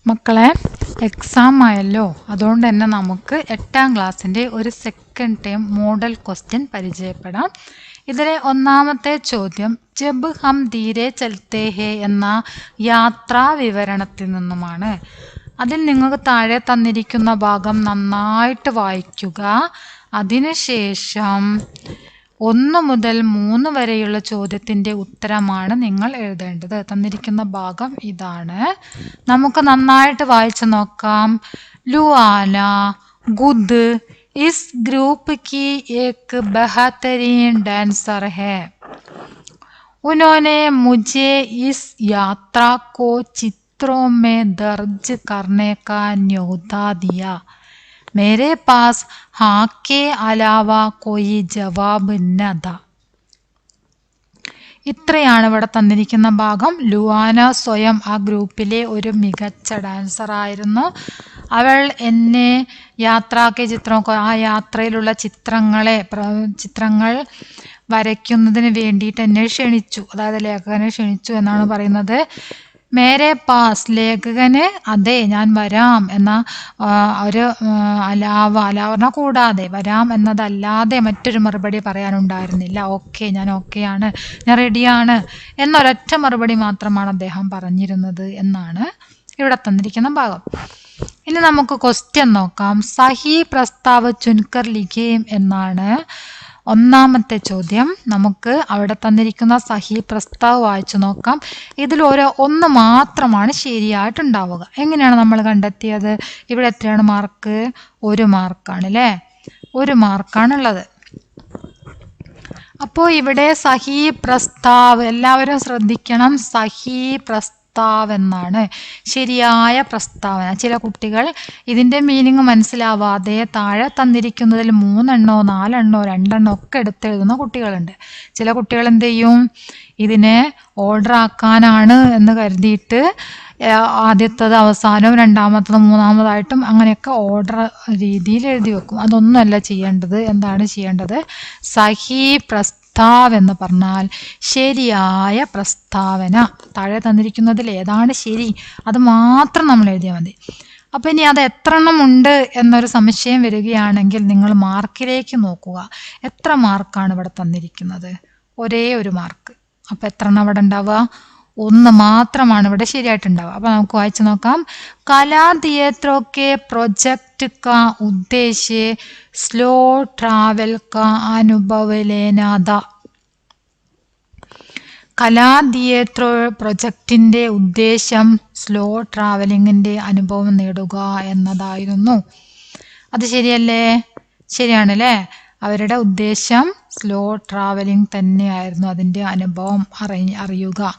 മക്കളെ എക്സാം ആയല്ലോ, അതുകൊണ്ട് തന്നെ നമുക്ക് 8ാം ക്ലാസ്സിൻ്റെ ഒരു സെക്കൻഡ് ടേം മോഡൽ ക്വസ്റ്റ്യൻ പരിചയപ്പെടാം. ഇതിലെ ഒന്നാമത്തെ ചോദ്യം ജബ് ഹം ധീരെ ചൽത്തേ ഹേ എന്ന യാത്രാ വിവരണത്തിൽ നിന്നുമാണ്. അതിൽ നിങ്ങൾക്ക് താഴെ തന്നിരിക്കുന്ന ഭാഗം നന്നായിട്ട് വായിക്കുക. അതിനുശേഷം 1 മുതൽ 3 വരെയുള്ള ചോദ്യത്തിൻ്റെ ഉത്തരമാണ് നിങ്ങൾ എഴുതേണ്ടത്. തന്നിരിക്കുന്ന ഭാഗം ഇതാണ്. നമുക്ക് നന്നായിട്ട് വായിച്ചു നോക്കാം. ലുആന ഗുദ് इस ग्रुप की एक बेहतरीन डांसर है. उन्होंने मुझे इस यात्रा को चित्रों में दर्ज करने का न्योता दिया. मेरे पास हाँ के अलावा कोई जवाब न था. ഇത്രയാണ് ഇവിടെ തന്നിരിക്കുന്ന ഭാഗം. ലുആന സ്വയം ആ ഗ്രൂപ്പിലെ ഒരു മികച്ച ഡാൻസർ ആയിരുന്നു. അവൾ എന്നെ യാത്രാക്കെ ചിത്രം ആ യാത്രയിലുള്ള ചിത്രങ്ങൾ വരയ്ക്കുന്നതിന് വേണ്ടിയിട്ട് എന്നെ ക്ഷണിച്ചു, അതായത് ലേഖകനെ ക്ഷണിച്ചു എന്നാണ് പറയുന്നത്. മേരെ പാസ് ലേഖകന് അതെ ഞാൻ വരാം എന്ന ഒരു അലാവ കൂടാതെ വരാം എന്നതല്ലാതെ മറ്റൊരു മറുപടി പറയാനുണ്ടായിരുന്നില്ല. ഓക്കെ, ഞാൻ ഓക്കെയാണ്, ഞാൻ റെഡിയാണ് എന്നൊരൊറ്റ മറുപടി മാത്രമാണ് അദ്ദേഹം പറഞ്ഞിരുന്നത് എന്നാണ് ഇവിടെ തന്നിരിക്കുന്ന ഭാഗം. ഇനി നമുക്ക് ക്വസ്റ്റ്യൻ നോക്കാം. സഹി പ്രസ്താവ് ചുൻകർ ലിഖേം എന്നാണ് ഒന്നാമത്തെ ചോദ്യം. നമുക്ക് അവിടെ തന്നിരിക്കുന്ന സഹി പ്രസ്താവ് വായിച്ചു നോക്കാം. ഇതിൽ ഒന്ന് മാത്രമാണ് ശരിയായിട്ടുണ്ടാവുക. എങ്ങനെയാണ് നമ്മൾ കണ്ടെത്തിയത്? ഇവിടെ എത്രയാണ് മാർക്ക്? 1 മാർക്കാണ് അല്ലേ? 1 മാർക്കാണുള്ളത്. അപ്പോൾ ഇവിടെ സഹി പ്രസ്താവ്, എല്ലാവരും ശ്രദ്ധിക്കണം, സഹി പ്രസ്താവ് എന്നാണ് ശരിയായ പ്രസ്താവന. ചില കുട്ടികൾ ഇതിൻ്റെ മീനിങ് മനസ്സിലാവാതെ താഴെ തന്നിരിക്കുന്നതിൽ 3 എണ്ണോ 4 എണ്ണോ 2 എണ്ണോ ഒക്കെ എടുത്തെഴുതുന്ന കുട്ടികളുണ്ട്. ചില കുട്ടികൾ എന്ത് ചെയ്യും, ഇതിനെ ഓർഡർ ആക്കാനാണ് എന്ന് കരുതിയിട്ട് ആദ്യത്തത് അവസാനവും രണ്ടാമത്തത് മൂന്നാമതായിട്ടും അങ്ങനെയൊക്കെ ഓർഡർ രീതിയിൽ എഴുതി വെക്കും. അതൊന്നുമല്ല ചെയ്യേണ്ടത്. എന്താണ് ചെയ്യേണ്ടത്? സഹി പ്രസ്താവ് എന്ന് പറഞ്ഞാൽ ശരിയായ പ്രസ്താവന. താഴെ തന്നിരിക്കുന്നതിൽ ഏതാണ് ശരി അത് മാത്രം നമ്മൾ എഴുതിയാൽ മതി. അപ്പം ഇനി അത് എത്ര എണ്ണം ഉണ്ട് എന്നൊരു സംശയം വരികയാണെങ്കിൽ നിങ്ങൾ മാർക്കിലേക്ക് നോക്കുക. എത്ര മാർക്കാണ് ഇവിടെ തന്നിരിക്കുന്നത്? ഒരേ 1 മാർക്ക്. അപ്പം എത്ര എണ്ണം ഇവിടെ ഉണ്ടാവുക? 1 മാത്രമാണ് ഇവിടെ ശരിയായിട്ടുണ്ടാവുക. അപ്പം നമുക്ക് വായിച്ചു നോക്കാം. കലാ തിയേറ്ററൊക്കെ പ്രൊജക്റ്റ് കാ ഉദ്ദേശ്യ സ്ലോ ട്രാവൽ കാ അനുഭവ ലേനാ था. കലാ തിയേറ്റർ പ്രൊജക്റ്റിൻ്റെ ഉദ്ദേശം സ്ലോ ട്രാവലിങ്ങിൻ്റെ അനുഭവം നേടുക എന്നതായിരുന്നു. അത് ശരിയല്ലേ? ശരിയാണല്ലേ? അവരുടെ ഉദ്ദേശം സ്ലോ ട്രാവലിംഗ് തന്നെയായിരുന്നു, അതിൻ്റെ അനുഭവം അറിയുക,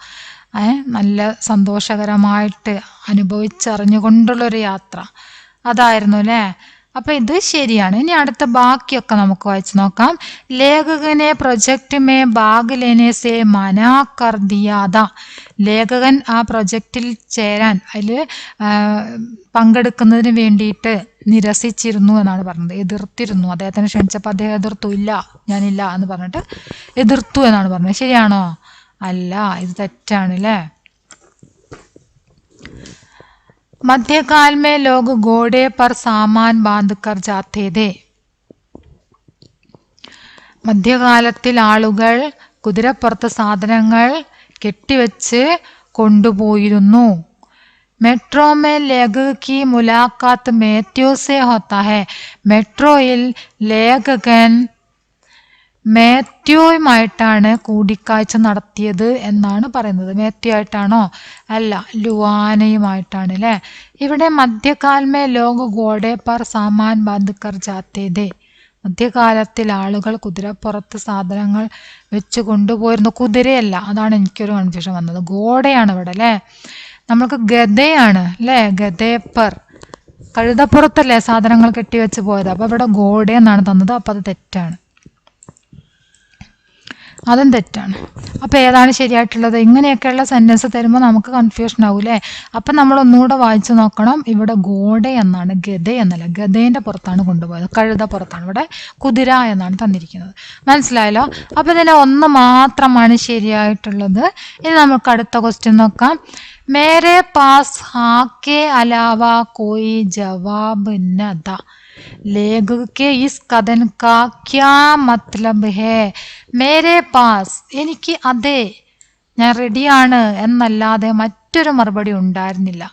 നല്ല സന്തോഷകരമായിട്ട് അനുഭവിച്ചറിഞ്ഞുകൊണ്ടുള്ളൊരു യാത്ര, അതായിരുന്നു അല്ലേ? അപ്പം ഇത് ശരിയാണ്. ഇനി അടുത്ത ബാക്കിയൊക്കെ നമുക്ക് വായിച്ചു നോക്കാം. ലേഖകനെ പ്രൊജക്റ്റ് മേ ഭാഗ് ലേനെ സേ മനാ കർ ദിയാ था. ലേഖകൻ ആ പ്രൊജക്റ്റിൽ ചേരാൻ, അതിൽ പങ്കെടുക്കുന്നതിന് വേണ്ടിയിട്ട് നിരസിച്ചിരുന്നു എന്നാണ് പറഞ്ഞത്. എതിർത്തിരുന്നു. അദ്ദേഹത്തിന് ക്ഷണിച്ചപ്പോൾ അദ്ദേഹം എതിർത്തു. ഇല്ല, ഞാനില്ല എന്ന് പറഞ്ഞിട്ട് എതിർത്തു എന്നാണ് പറഞ്ഞത്. ശരിയാണോ? അല്ല, ഇത് തെറ്റാണ് അല്ലേ? मध्यकाल में लोग घोड़े पर सामान बांध कर जाते थे. മധ്യകാലത്തിൽ ആളുകൾ കുതിരപ്പുറത്ത് സാധനങ്ങൾ കെട്ടിവെച്ച് കൊണ്ടുപോയിരുന്നു. മെട്രോ മേ ലേഖക കി മുലാഖാത്ത് മേത്യു സേ ഹോത്താ ഹെ. മെട്രോയിൽ ലേഖകൻ മാത്യുവുമായിട്ടാണ് കൂടിക്കാഴ്ച നടത്തിയത് എന്നാണ് പറയുന്നത്. മാത്യു ആയിട്ടാണോ? അല്ല, ലുആനയുമായിട്ടാണ് അല്ലേ? ഇവിടെ മധ്യകാലമേ ലോക ഗോഡെ പർ സാമാൻ ബാന്ധ് കർ ജാത്തേ ഥേ. മധ്യകാലത്തിൽ ആളുകൾ കുതിരപ്പുറത്ത് സാധനങ്ങൾ വെച്ച് കൊണ്ടുപോയിരുന്നു. കുതിരയല്ല, അതാണ് എനിക്കൊരു കൺഫ്യൂഷൻ വന്നത്. ഗോഡയാണ് ഇവിടെ അല്ലേ? നമ്മൾക്ക് ഗദയാണ് അല്ലേ? ഗദേപ്പർ, കഴുതപ്പുറത്തല്ലേ സാധനങ്ങൾ കെട്ടിവെച്ച് പോയത്. അപ്പോൾ ഇവിടെ ഗോഡ എന്നാണ് തന്നത്. അപ്പോൾ അത് തെറ്റാണ്, അതും തെറ്റാണ്. അപ്പോൾ ഏതാണ് ശരിയായിട്ടുള്ളത്? ഇങ്ങനെയൊക്കെയുള്ള സെൻറ്റൻസ് തരുമ്പോൾ നമുക്ക് കൺഫ്യൂഷൻ ആവൂലേ? അപ്പം നമ്മൾ ഒന്നുകൂടെ വായിച്ചു നോക്കണം. ഇവിടെ ഗോഡ എന്നാണ്, ഗദ എന്നല്ല. ഗദേൻ്റെ പുറത്താണ് കൊണ്ടുപോയത്, കഴുത പുറത്താണ്. ഇവിടെ കുതിര എന്നാണ് തന്നിരിക്കുന്നത്. മനസ്സിലായല്ലോ? അപ്പോൾ ഇതിന് 1 മാത്രമാണ് ശരിയായിട്ടുള്ളത്. ഇനി നമുക്ക് അടുത്ത ക്വസ്റ്റ്യൻ നോക്കാം. मेरे पास हाँ के अलावा कोई जवाब न था. लेखक के इस कथन का क्या मतलब है? मेरे पास എനിക്ക് അതെ ഞാൻ റെഡിയാണ് എന്നല്ലാതെ മറ്റൊരു മറുപടി ഉണ്ടായിരുന്നില്ല.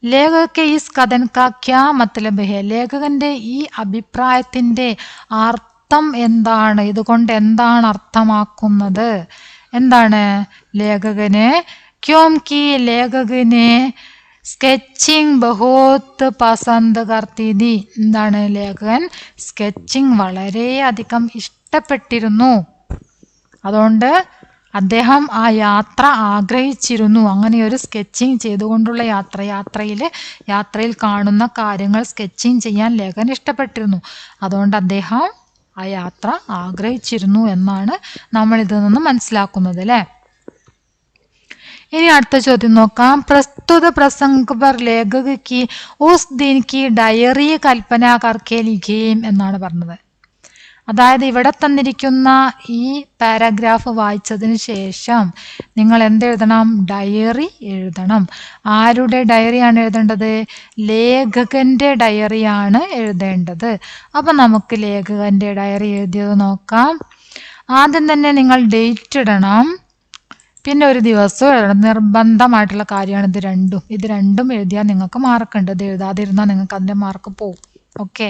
ലേഖക് ഇസ് കഥൻ കാ ക്യാ മത്ലബ് ഹെ, ലേഖകന്റെ ഈ അഭിപ്രായത്തിന്റെ അർത്ഥം എന്താണ്? ഇതുകൊണ്ട് എന്താണ് അർത്ഥമാക്കുന്നത്? എന്താണ്? ലേഖകന് ക്യോംകി ലേഖകന് സ്കെച്ചിങ് ബഹുത് പസന്ത് കർത്തി തി, എന്താണ്? ലേഖകൻ സ്കെച്ചിങ് വളരെയധികം ഇഷ്ടപ്പെട്ടിരുന്നു. അതുകൊണ്ട് അദ്ദേഹം ആ യാത്ര ആഗ്രഹിച്ചിരുന്നു. അങ്ങനെ ഒരു സ്കെച്ചിങ് ചെയ്തുകൊണ്ടുള്ള യാത്രയിൽ കാണുന്ന കാര്യങ്ങൾ സ്കെച്ചിങ് ചെയ്യാൻ ലേഖകൻ ഇഷ്ടപ്പെട്ടിരുന്നു. അതുകൊണ്ട് അദ്ദേഹം ആ യാത്ര ആഗ്രഹിച്ചിരുന്നു എന്നാണ് നമ്മൾ ഇതിൽ നിന്ന് മനസ്സിലാക്കുന്നത് അല്ലേ. ഇനി അടുത്ത ചോദ്യം നോക്കാം. പ്രസ്തുത പ്രസംഗ് പർ ലേഖക് കി ഉസ് ദിൻ കി ഡയറി കൽപ്പന കർക്കെ ലിഖേം എന്നാണ് പറഞ്ഞത്. അതായത് ഇവിടെ തന്നിരിക്കുന്ന ഈ പാരഗ്രാഫ് വായിച്ചതിന് ശേഷം നിങ്ങൾ എന്തെഴുതണം? ഡയറി എഴുതണം. ആരുടെ ഡയറിയാണ് എഴുതേണ്ടത്? ലേഖകന്റെ ഡയറിയാണ് എഴുതേണ്ടത്. അപ്പം നമുക്ക് ലേഖകന്റെ ഡയറി എഴുതിയത് നോക്കാം. ആദ്യം തന്നെ നിങ്ങൾ ഡേറ്റ് ഇടണം, പിന്നെ ഒരു ദിവസവും എഴുതണം. നിർബന്ധമായിട്ടുള്ള കാര്യമാണ് ഇത് രണ്ടും എഴുതിയാൽ നിങ്ങൾക്ക് മാർക്കുണ്ട്. ഇത് എഴുതാതിരുന്നാൽ നിങ്ങൾക്ക് അതിൻ്റെ മാർക്ക് പോവും. ഓക്കെ,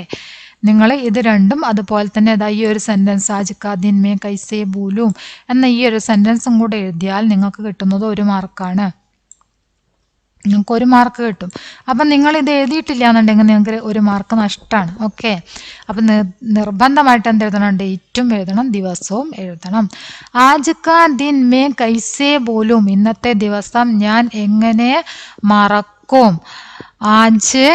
നിങ്ങൾ ഇത് രണ്ടും അതുപോലെ തന്നെ ഈ ഒരു സെൻറ്റൻസ് ആജിക്കാ ദിൻ മേ കൈസേ ബൂലും എന്ന ഈ ഒരു സെൻറ്റൻസും കൂടെ എഴുതിയാൽ നിങ്ങൾക്ക് കിട്ടുന്നത് 1 മാർക്കാണ്. നിങ്ങൾക്ക് 1 മാർക്ക് കിട്ടും. അപ്പം നിങ്ങൾ ഇത് എഴുതിയിട്ടില്ല എന്നുണ്ടെങ്കിൽ നിങ്ങൾക്ക് 1 മാർക്ക് നഷ്ടമാണ്. ഓക്കെ, അപ്പം നിർബന്ധമായിട്ട് എന്ത് എഴുതണം? ഡേറ്റും എഴുതണം, ദിവസവും എഴുതണം. ആജിക്കാ ദിൻ മേ കൈസേ ബോലും, ഇന്നത്തെ ദിവസം ഞാൻ എങ്ങനെ മറക്കും? ആജ്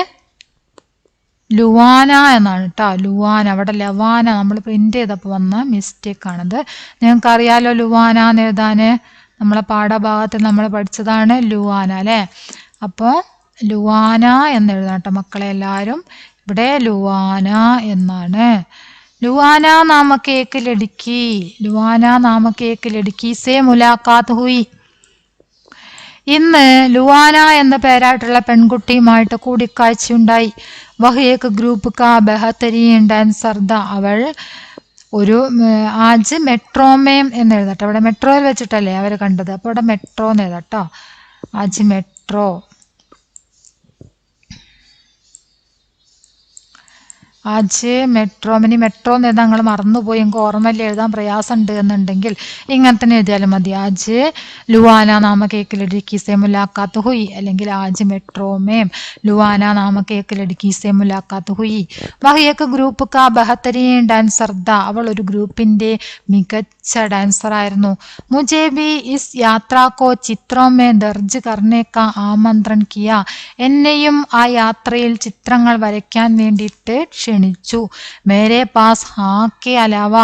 ലുവാന എന്നാണ് കേട്ടോ. ലുവാന, അവിടെ ലവാന നമ്മൾ പ്രിന്റ് ചെയ്തപ്പോൾ വന്ന മിസ്റ്റേക്ക് ആണത്. നിങ്ങൾക്കറിയാലോ ലുവാന എന്ന് എഴുതാൻ, നമ്മളെ പാഠഭാഗത്തിൽ നമ്മൾ പഠിച്ചതാണ് ലുവാന അല്ലേ. അപ്പോൾ ലുവാന എന്ന് എഴുതാം കേട്ടോ മക്കളെ എല്ലാവരും. ഇവിടെ ലുവാന എന്നാണ്. ലുവാന നാമക്ക് ഏക്ക് ലടുക്കി, ലുവാന നാമക്ക് ഏക്ക് ലടുക്കി സേ മുലാഖാത്ത് ഹുയി. ഇന്ന് ലുവാന എന്ന പേരായിട്ടുള്ള പെൺകുട്ടിയുമായിട്ട് കൂടിക്കാഴ്ചയുണ്ടായി. വഹ് ഏക് ഗ്രൂപ്പ് കാ ബെഹത്തരീൻ ഡാൻസർ ദ, അവൾ ഒരു ആജ് മെട്രോമേം എന്ന് എഴുതട്ടോ. അവിടെ മെട്രോയിൽ വെച്ചിട്ടല്ലേ അവർ കണ്ടത്, അപ്പോൾ ഇവിടെ മെട്രോ എന്ന് എഴുതട്ടോ. ആജ് മെട്രോ, ആജ് മെട്രോ. ഇനി മെട്രോ എന്ന് എഴുതാൻ നിങ്ങൾ മറന്നുപോയി, എനിക്ക് ഓർമ്മയിൽ എഴുതാൻ പ്രയാസമുണ്ട് എന്നുണ്ടെങ്കിൽ ഇങ്ങനെ തന്നെ എഴുതിയാലും മതി. ആജ് ലുവാന നാമ കേക്ക് ലടുക്കി സേ മുലാഖാത്ത് ഹുയി, അല്ലെങ്കിൽ ആജ് മെട്രോ മേം ലുവാന നാമ കേക്ക് ലടുക്കി സേ മുലാഖാത്ത് ഹുയി. വഹ് ഏക് ഗ്രൂപ്പ് കാ ബെഹത്തരീൻ ഡാൻസർ ദ, അവൾ ഒരു ഗ്രൂപ്പിന്റെ മികച്ച ഡാൻസർ ആയിരുന്നു. മുझे भी इस यात्रा को चित्रों में दर्ज करने का आमंत्रण किया, എന്നെയും ആ യാത്രയിൽ ചിത്രങ്ങൾ വരയ്ക്കാൻ വേണ്ടിയിട്ട് ക്ഷണിച്ചു. മേരെ പാസ് ഹാ കെ അലാവ,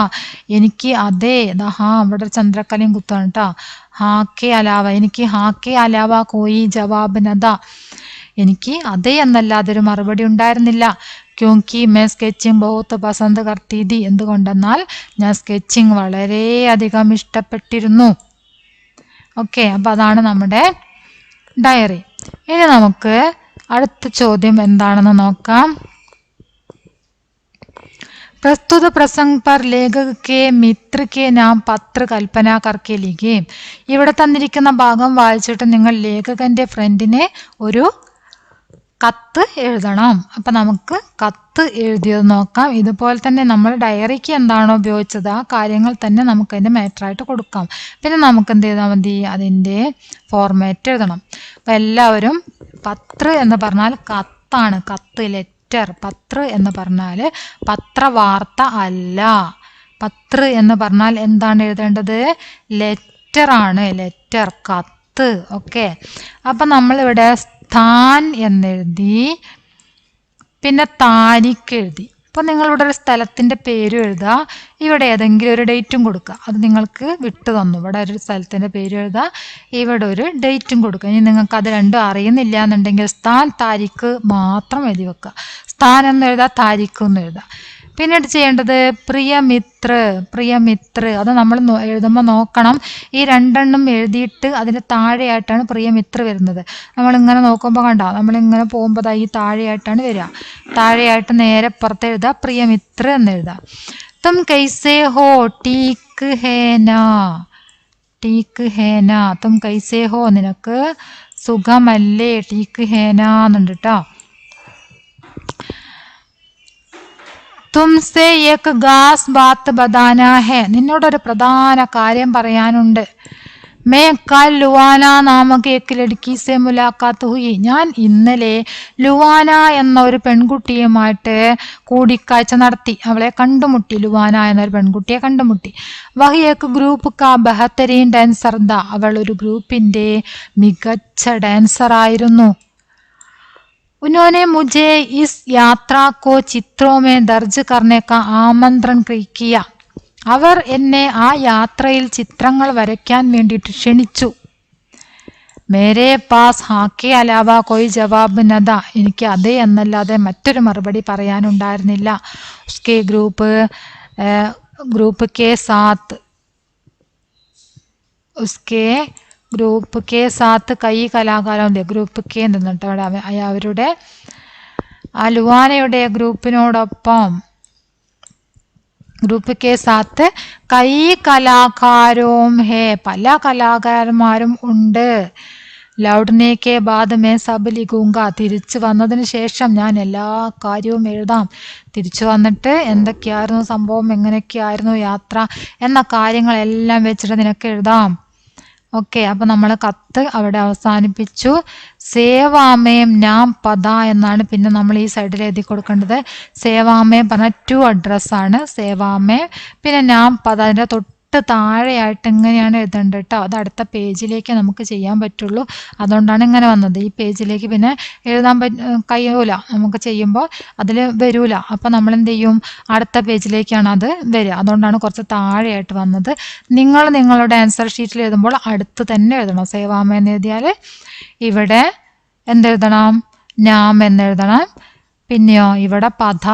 എനിക്ക് അതെ, ഹാ അവിടെ ചന്ദ്രക്കലയും കുത്താണ് കേട്ടോ. ഹാ കെ അലാവ, എനിക്ക് ഹാ കെ അലാവ കോയി ജവാബ് നദ, എനിക്ക് അതെ എന്നല്ലാതെ ഒരു മറുപടി ഉണ്ടായിരുന്നില്ല. ക്യോങ്കി മേ സ്കെച്ചിങ് ബഹുത്ത് പസന്ത് കർത്തി തി, എന്തുകൊണ്ടെന്നാൽ ഞാൻ സ്കെച്ചിങ് വളരെയധികം ഇഷ്ടപ്പെട്ടിരുന്നു. ഓക്കെ, അപ്പം അതാണ് നമ്മുടെ ഡയറി. ഇനി നമുക്ക് അടുത്ത ചോദ്യം എന്താണെന്ന് നോക്കാം. പ്രസ്തുത പ്രസംഗ് പർ ലേഖക് കെ മിത്ര കെ നാം പത്ര കൽപ്പന കർക്കെ ലിഖേ. ഇവിടെ തന്നിരിക്കുന്ന ഭാഗം വായിച്ചിട്ട് നിങ്ങൾ ലേഖകന്റെ ഫ്രണ്ടിനെ ഒരു കത്ത് എഴുതണം. അപ്പം നമുക്ക് കത്ത് എഴുതിയത് നോക്കാം. ഇതുപോലെ തന്നെ നമ്മൾ ഡയറിക്ക് എന്താണോ ഉപയോഗിച്ചത് ആ കാര്യങ്ങൾ തന്നെ നമുക്ക് അതിൻ്റെ മാറ്ററായിട്ട് കൊടുക്കാം. പിന്നെ നമുക്ക് എന്ത് ചെയ്താൽ മതി? അതിൻ്റെ ഫോർമാറ്റ് എഴുതണം. അപ്പം എല്ലാവരും പത്ര എന്ന് പറഞ്ഞാൽ കത്താണ്, കത്ത് ലെറ്റർ. പത്ര എന്ന് പറഞ്ഞാൽ പത്രവാർത്ത അല്ല. പത്ര എന്ന് പറഞ്ഞാൽ എന്താണ് എഴുതേണ്ടത്? ലെറ്ററാണ്, ലെറ്റർ, കത്ത്. ഓക്കെ, അപ്പം നമ്മളിവിടെ സ്ഥാൻ എന്നെഴുതി, പിന്നെ താരിഖ് എഴുതി. അപ്പം നിങ്ങളിവിടെ ഒരു സ്ഥലത്തിൻ്റെ പേരും എഴുതുക, ഇവിടെ ഏതെങ്കിലും ഒരു ഡേറ്റും കൊടുക്കുക. അത് നിങ്ങൾക്ക് വിട്ടു തന്നു. ഇവിടെ ഒരു സ്ഥലത്തിൻ്റെ പേര് എഴുതുക, ഇവിടെ ഒരു ഡേറ്റും കൊടുക്കുക. ഇനി നിങ്ങൾക്ക് അത് രണ്ടും അറിയുന്നില്ല എന്നുണ്ടെങ്കിൽ സ്ഥാൻ താരിഖ് മാത്രം എഴുതി വെക്കുക. സ്ഥാൻ എന്ന് എഴുതുക, താരിഖ് എന്ന് എഴുതുക. പിന്നീട് ചെയ്യേണ്ടത് പ്രിയമിത്ര അത് നമ്മൾ എഴുതുമ്പോൾ നോക്കണം. ഈ രണ്ടെണ്ണം എഴുതിയിട്ട് അതിന് താഴെയായിട്ടാണ് പ്രിയമിത്ര വരുന്നത്. നമ്മളിങ്ങനെ നോക്കുമ്പോൾ കണ്ടോ, നമ്മളിങ്ങനെ പോകുമ്പോൾ ഈ താഴെയായിട്ടാണ് വരിക. താഴെയായിട്ട് നേരെ പുറത്ത് എഴുതുക, പ്രിയമിത്ര എന്ന് എഴുതുക. തും കൈസേ ഹോ ടീക്ക് ഹേന തും കൈസേ ഹോ നിനക്ക് സുഖമല്ലേ, ടീക്ക് ഹേന എന്നുണ്ട് കേട്ടോ. തുംസേ ഏക് ഖാസ് ബാത്ത് ബതാനാ ഹെ നിന്നോടൊരു പ്രധാന കാര്യം പറയാനുണ്ട്. മേ കൽ ലുവാന നാമക ഏക് ലഡ്കി സെ മുലാഖാത്ത് ഹുയി ഞാൻ ഇന്നലെ ലുവാന എന്ന ഒരു പെൺകുട്ടിയുമായിട്ട് കൂടിക്കാഴ്ച നടത്തി, അവളെ കണ്ടുമുട്ടി. ലുവാന എന്നൊരു പെൺകുട്ടിയെ കണ്ടുമുട്ടി. വഹി ഏക് ഗ്രൂപ്പ് കാ ബഹത്തരീൻ ഡാൻസർ ദ അവൾ ഒരു ഗ്രൂപ്പിന്റെ മികച്ച ഡാൻസർ ആയിരുന്നു. उन्होंने मुझे इस यात्रा को चित्रों में दर्ज करने का आमंत्रण किया. അവർ എന്നെ ആ യാത്രയിൽ ചിത്രങ്ങൾ വരയ്ക്കാൻ വേണ്ടിയിട്ട് ക്ഷണിച്ചു. മേരെ പാസ് ഹാക്കെ അലാവ കോയി ജവാബ് നദ എനിക്ക് അതെ എന്നല്ലാതെ മറ്റൊരു മറുപടി പറയാനുണ്ടായിരുന്നില്ല. ഉസ്കെ ഗ്രൂപ്പ് കെ സാത്ത് കൈ കലാകാരൻ്റെ ഗ്രൂപ്പ് കെ എന്നിട്ട് അവരുടെ ആ ലുവാനയുടെ ഗ്രൂപ്പിനോടൊപ്പം ഗ്രൂപ്പ് കെ സാത്ത് കൈ കലാകാരോം ഹേ പല കലാകാരന്മാരും ഉണ്ട്. ലൗഡ്നെ കെ ബാദ് മേ സബ് ലിഖൂങ്ക തിരിച്ചു വന്നതിന് ശേഷം ഞാൻ എല്ലാ കാര്യവും എഴുതാം. തിരിച്ചു വന്നിട്ട് എന്തൊക്കെയായിരുന്നു സംഭവം, എങ്ങനെയൊക്കെയായിരുന്നു യാത്ര എന്ന കാര്യങ്ങളെല്ലാം വെച്ചിട്ട് നിനക്ക് എഴുതാം. ഓക്കെ, അപ്പം നമ്മൾ കത്ത് അവിടെ അവസാനിപ്പിച്ചു. സേവാമയം നാം പദ എന്നാണ് പിന്നെ നമ്മൾ ഈ സൈഡിൽ എഴുതി കൊടുക്കേണ്ടത്. സേവാമയം പറഞ്ഞ 2 അഡ്രസ്സാണ് സേവാമയം. പിന്നെ നാം പദ അതിൻ്റെ തൊട്ട് താഴെയായിട്ട് ഇങ്ങനെയാണ് എഴുതേണ്ടത് കേട്ടോ. അത് അടുത്ത പേജിലേക്ക് നമുക്ക് ചെയ്യാൻ പറ്റുള്ളൂ, അതുകൊണ്ടാണ് ഇങ്ങനെ വന്നത്. ഈ പേജിലേക്ക് പിന്നെ എഴുതാൻ കഴിയൂല, നമുക്ക് ചെയ്യുമ്പോൾ അതിൽ വരൂല. അപ്പം നമ്മൾ എന്ത് ചെയ്യും, അടുത്ത പേജിലേക്കാണ് അത് വരിക. അതുകൊണ്ടാണ് കുറച്ച് താഴെയായിട്ട് വന്നത്. നിങ്ങൾ നിങ്ങളുടെ ആൻസർ ഷീറ്റിൽ എഴുതുമ്പോൾ അടുത്ത് തന്നെ എഴുതണം. സേവാമ എന്ന് എഴുതിയാൽ ഇവിടെ എന്തെഴുതണം, നാം എന്നെഴുതണം. പിന്നെയോ ഇവിടെ പദ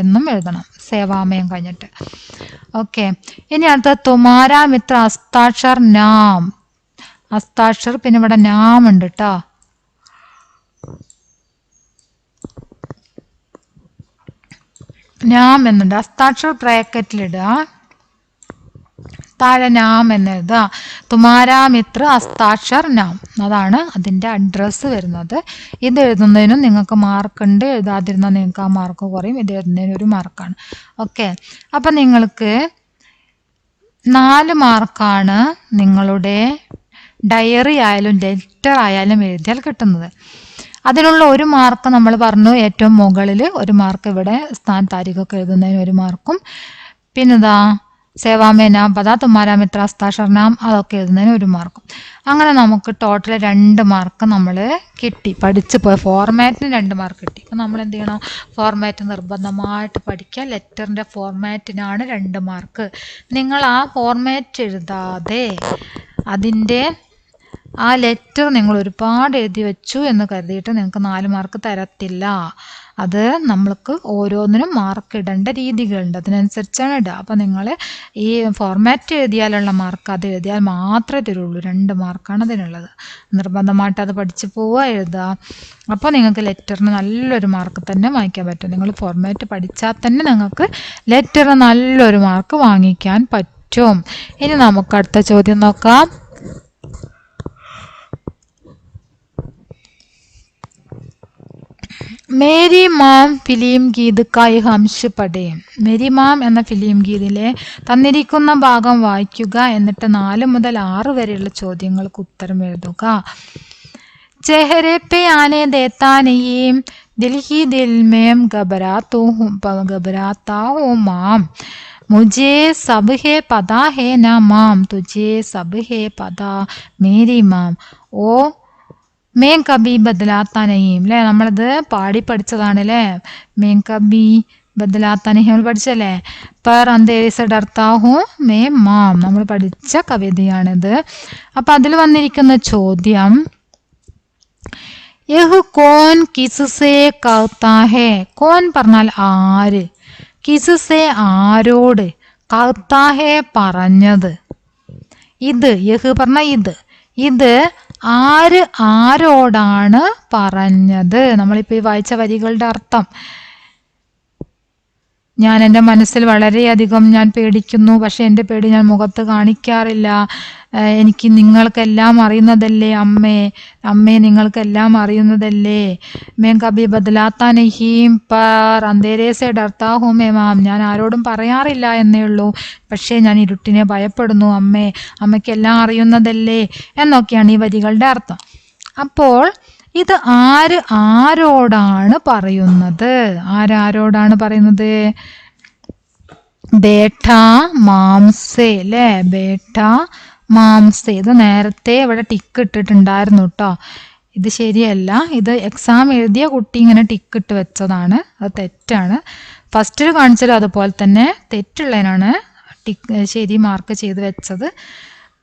എന്നും എഴുതണം സേവാമയം കഴിഞ്ഞിട്ട്. ഓക്കെ, ഇനി അടുത്ത തുമാരാ മിത്ര ഹസ്താക്ഷർ നാം. ഹസ്താക്ഷർ പിന്നെ ഇവിടെ നാം ഉണ്ട് കേട്ടോ. നാം എന്നുണ്ട്, ഹസ്താക്ഷർ ബ്രാക്കറ്റിലിടുക, താഴെ നാം എന്നെഴുതുക. തുമാരാ മിത്ര ഹസ്താക്ഷർ നാം അതാണ് അതിൻ്റെ അഡ്രസ്സ് വരുന്നത്. ഇത് എഴുതുന്നതിനും നിങ്ങൾക്ക് മാർക്കുണ്ട്, എഴുതാതിരുന്നാൽ നിങ്ങൾക്ക് ആ മാർക്ക് കുറയും. ഇത് എഴുതുന്നതിന് 1 മാർക്കാണ്. ഓക്കെ, അപ്പം നിങ്ങൾക്ക് 4 മാർക്കാണ് നിങ്ങളുടെ ഡയറി ആയാലും ലെറ്റർ ആയാലും എഴുതിയാൽ കിട്ടുന്നത്. അതിനുള്ള 1 മാർക്ക് നമ്മൾ പറഞ്ഞു, ഏറ്റവും മുകളിൽ 1 മാർക്ക്, ഇവിടെ സ്ഥാൻ താരിഖൊക്കെ എഴുതുന്നതിന് 1 മാർക്കും, പിന്നെതാ സേവാമേ നാം പദ തുമാരാ മിത്ര ഹസ്താക്ഷർ നാം അതൊക്കെ എഴുതുന്നതിന് 1 മാർക്കും. അങ്ങനെ നമുക്ക് ടോട്ടൽ 2 മാർക്ക് നമ്മൾ കിട്ടി. പഠിച്ചു പോയ ഫോർമാറ്റിന് 2 മാർക്ക് കിട്ടി. അപ്പം നമ്മൾ എന്ത് ചെയ്യണം, ഫോർമാറ്റ് നിർബന്ധമായിട്ട് പഠിക്കുക. ലെറ്ററിൻ്റെ ഫോർമാറ്റിനാണ് 2 മാർക്ക്. നിങ്ങൾ ആ ഫോർമാറ്റ് എഴുതാതെ അതിൻ്റെ ആ ലെറ്റർ നിങ്ങൾ ഒരുപാട് എഴുതി വെച്ചു എന്ന് കരുതിയിട്ട് നിങ്ങൾക്ക് 4 മാർക്ക് തരത്തില്ല. അത് നമ്മൾക്ക് ഓരോന്നിനും മാർക്ക് ഇടേണ്ട രീതികളുണ്ട്, അതിനനുസരിച്ചാണ് ഇടുക. അപ്പോൾ നിങ്ങൾ ഈ ഫോർമാറ്റ് എഴുതിയാലുള്ള മാർക്ക് അത് എഴുതിയാൽ മാത്രമേ തരുള്ളൂ. 2 മാർക്കാണ് അതിനുള്ളത്. നിർബന്ധമായിട്ട് അത് പഠിച്ചു പോവുക, എഴുതുക. അപ്പോൾ നിങ്ങൾക്ക് ലെറ്ററിന് നല്ലൊരു മാർക്ക് തന്നെ വാങ്ങിക്കാൻ പറ്റും. നിങ്ങൾ ഫോർമാറ്റ് പഠിച്ചാൽ തന്നെ നിങ്ങൾക്ക് ലെറ്ററിന് നല്ലൊരു മാർക്ക് വാങ്ങിക്കാൻ പറ്റും. ഇനി നമുക്ക് അടുത്ത ചോദ്യം നോക്കാം. മേരി മാം ഫിലിം ഗീത് കായ് ഹംഷ് പഠേ. മേരി മാം എന്ന ഫിലിം ഗീതിലെ തന്നിരിക്കുന്ന ഭാഗം വായിക്കുക, എന്നിട്ട് 4 മുതൽ 6 വരെയുള്ള ചോദ്യങ്ങൾക്ക് ഉത്തരം എഴുതുക. ചെഹരെ പേ ആനെ ദേത്താ നഹീം ദിൽ ഹി ദിൽ മേം ഘബരാത്താ ഹൂ മാം മുझे सब है पता है ना माम तुझे सब है पता मेरी माम ओ മേം കബി ബദലാത്ത നഹീം അല്ലേ, നമ്മളത് പാടി പഠിച്ചതാണ് അല്ലേ. മേം കബി ബദലാത്ത നഹീം നമ്മൾ പഠിച്ചല്ലേ. പർ അന്തേരി സെ ഡർത്താ ഹൂം മേ മാം നമ്മൾ പഠിച്ച കവിതയാണിത്. അപ്പം അതിൽ വന്നിരിക്കുന്ന ചോദ്യം, യഹ് കോൻ കിസ്സേ കഹ്താ ഹേ. കോൻ പറഞ്ഞാൽ ആര്, കിസ്സെ ആരോട്, കഹ്താഹെ പറഞ്ഞത്. ഇത് യഹ് പറഞ്ഞ ഇത് ആര് ആരോടാണ് പറഞ്ഞത്. നമ്മളിപ്പോൾ ഈ വായിച്ച വരികളുടെ അർത്ഥം, ഞാൻ എൻ്റെ മനസ്സിൽ വളരെയധികം ഞാൻ പേടിക്കുന്നു, പക്ഷെ എൻ്റെ പേടി ഞാൻ മുഖത്ത് കാണിക്കാറില്ല. എനിക്ക് നിങ്ങൾക്കെല്ലാം അറിയുന്നതല്ലേ അമ്മേ നിങ്ങൾക്കെല്ലാം അറിയുന്നതല്ലേ. मैं कभी बदलाता नहीं पर अंधेरे से डरता हूँ मैं മാം. ഞാൻ ആരോടും പറയാറില്ല എന്നേ ഉള്ളൂ, പക്ഷേ ഞാൻ ഇരുട്ടിനെ ഭയപ്പെടുന്നു അമ്മയ്ക്കെല്ലാം അറിയുന്നതല്ലേ എന്നൊക്കെയാണ് ഈ വരികളുടെ അർത്ഥം. അപ്പോൾ ഇത് ആരോടാണ് പറയുന്നത്? ആരോടാണ് പറയുന്നത്? ബേട്ട മാംസേ അല്ലേ, ബേട്ട മാംസേ. ഇത് നേരത്തെ ഇവിടെ ടിക്ക് ഇട്ടിട്ടുണ്ടായിരുന്നു കേട്ടോ. ഇത് ശരിയല്ല, ഇത് എക്സാം എഴുതിയ കുട്ടി ഇങ്ങനെ ടിക്ക് ഇട്ട് വെച്ചതാണ്, അത് തെറ്റാണ്. ഫസ്റ്റിൽ കാണിച്ചാലും അതുപോലെ തന്നെ തെറ്റുള്ളതിനാണ് ശരി മാർക്ക് ചെയ്ത് വെച്ചത്.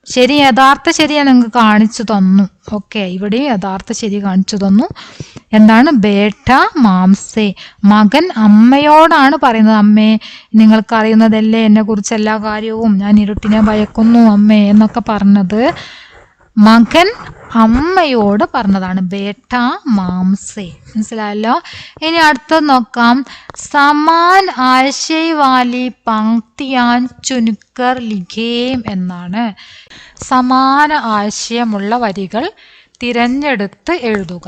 യഥാർത്ഥ ശരി ഞാൻ നിങ്ങൾക്ക് കാണിച്ചു തന്നു. ഓക്കെ, ഇവിടെ യഥാർത്ഥ ശരി കാണിച്ചു തന്നു. എന്താണ്? ബേട്ട മാംസേ, മകൻ അമ്മയോടാണ് പറയുന്നത്. അമ്മേ നിങ്ങൾക്ക് അറിയുന്നതല്ലേ എന്നെ കുറിച്ച് എല്ലാ കാര്യവും, ഞാൻ ഇരുട്ടിനെ ഭയക്കുന്നു അമ്മേ എന്നൊക്കെ പറഞ്ഞത് മകൻ അമ്മയോട് പറഞ്ഞതാണ്. ബേട്ട മാംസേ, മനസ്സിലായല്ലോ. ഇനി അടുത്തത് നോക്കാം. സമാൻ ആശയ് വാലി പങ്ക്തിയാൻ ചുനുക്കർ ലിഖേം എന്നാണ്. സമാന ആശയമുള്ള വരികൾ തിരഞ്ഞെടുത്ത് എഴുതുക.